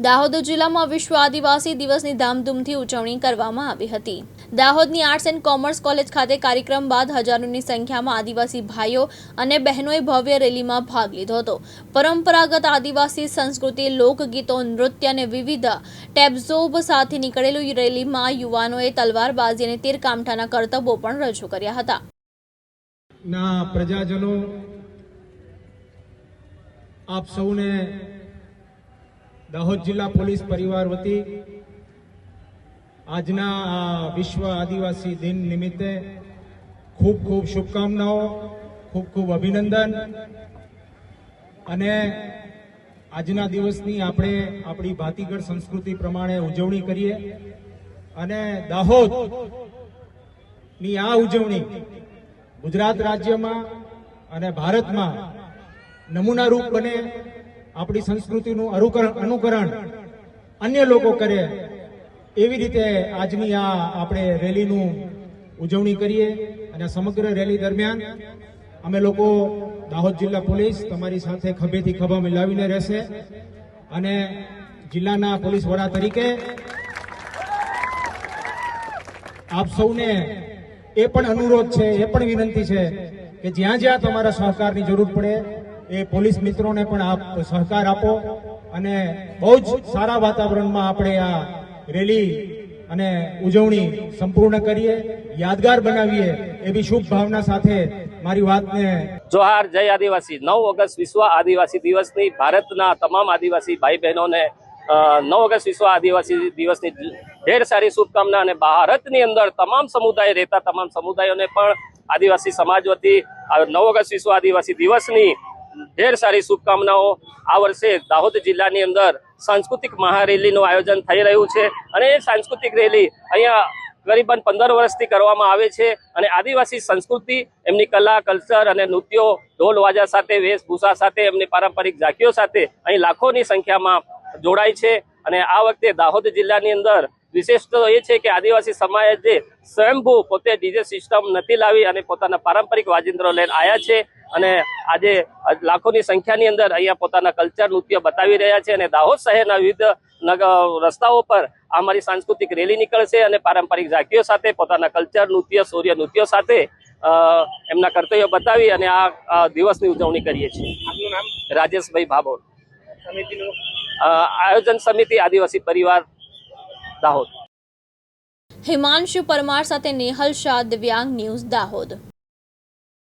દાહોદ જિલ્લામાં વિશ્વ આદિવાસી દિવસની ધામધૂમથી ઉજવણી કરવામાં આવી હતી। દાહોદની આર્ટ્સ એન્ડ કોમર્સ કોલેજ ખાતે કાર્યક્રમ બાદ હજારોની સંખ્યામાં આદિવાસી ભાઈઓ અને બહેનોએ ભવ્ય રેલીમાં ભાગ લીધો હતો। પરંપરાગત આદિવાસી સંસ્કૃતિ, લોકગીતો, નૃત્ય અને વિવિધ ટેબ્ઝોબ સાથે નીકળેલી રેલીમાં યુવાનોએ તલવારબાજી અને તીરકામઠાના કરતબો પણ રજૂ કર્યા હતા। પ્રજાજનો આપ સૌને દાહોદ જિલ્લા પોલીસ પરિવાર વતી આજના આ વિશ્વ આદિવાસી દિન નિમિત્તે ખૂબ ખૂબ શુભકામનાઓ, ખૂબ ખૂબ અભિનંદન। અને આજના દિવસની આપણે આપણી ભાતીગળ સંસ્કૃતિ પ્રમાણે ઉજવણી કરીએ અને દાહોદની આ ઉજવણી ગુજરાત રાજ્યમાં અને ભારતમાં નમૂના રૂપ બને, આપણી સંસ્કૃતિનું અનુકરણ અન્ય લોકો કરે એવી રીતે આજની આ આપણે રેલીનું ઉજવણી કરીએ। અને સમગ્ર રેલી દરમિયાન અમે લોકો દાહોદ જિલ્લા પોલીસ તમારી સાથે ખભેથી ખભા મિલાવીને રહેશે અને જિલ્લાના પોલીસ વડા તરીકે આપ સૌને એ પણ અનુરોધ છે, એ પણ વિનંતી છે કે જ્યાં જ્યાં તમારા સહકારની જરૂર પડે એ પોલીસ મિત્રોને પણ આપ સહકાર આપો અને બહુ જ સારા વાતાવરણમાં આપણે આ રેલી અને ઉજવણી સંપૂર્ણ કરીએ, યાદગાર બનાવીએ એવી શુભ ભાવના સાથે મારી વાતને જોહાર। જય આદિવાસી। 9 ઓગસ્ટ વિશ્વ આદિવાસી દિવસની ભારતના તમામ આદિવાસી ભાઈ બહેનોને 9 ઓગસ્ટ વિશ્વ આદિવાસી દિવસની ઢેર સારી શુભકામના અને ભારતની અંદર તમામ સમુદાય રહેતા તમામ સમુદાયોને પણ આદિવાસી સમાજ વતી 9 ઓગસ્ટ વિશ્વ આદિવાસી દિવસની ઢેર સારી શુભકામનાઓ। આ વર્ષે દાહોદ જિલ્લાની અંદર સાંસ્કૃતિક મહારેલીનું આયોજન થઈ રહ્યું છે અને એ સાંસ્કૃતિક રેલી અહીંયા કરીબન 15 વર્ષથી કરવામાં આવે છે અને આદિવાસી સંસ્કૃતિ, એમની કલા, કલ્ચર અને નૃત્યો, ઢોલ વાજા સાથે, વેશભૂષા સાથે, એમની પારંપરિક ઝાંખીઓ સાથે અહીં લાખોની સંખ્યામાં જોડાય છે। અને આ વખતે દાહોદ જિલ્લાની અંદર વિશેષતા એ છે કે આદિવાસી સમાજે સ્વયંભૂ પોતે ડીજે સિસ્ટમ નથી લાવી અને પોતાના પારંપરિક વાજિંત્રો લઈને આવ્યા છે અને આજે લાખોની સંખ્યાની અંદર અહીંયા પોતાના કલ્ચર, નૃત્ય બતાવી રહ્યા છે અને દાહોદ શહેરના વિવિધ રસ્તાઓ પર અમારી સાંસ્કૃતિક રેલી નીકળશે અને પારંપરિક ઝાંખીઓ સાથે પોતાના કલ્ચર, નૃત્ય, સૂર્ય નૃત્યો સાથે એમના કર્તવ્યો બતાવી અને આ દિવસની ઉજવણી કરીએ છીએ। આપનું નામ? રાજેશભાઈ ભાભોર, સમિતિનું આયોજન સમિતિ આદિવાસી પરિવાર દાહોદ। હિમાંશુ પરમાર સાથે નેહલ શાહ, દિવ્યાંગ ન્યૂઝ, દાહોદ।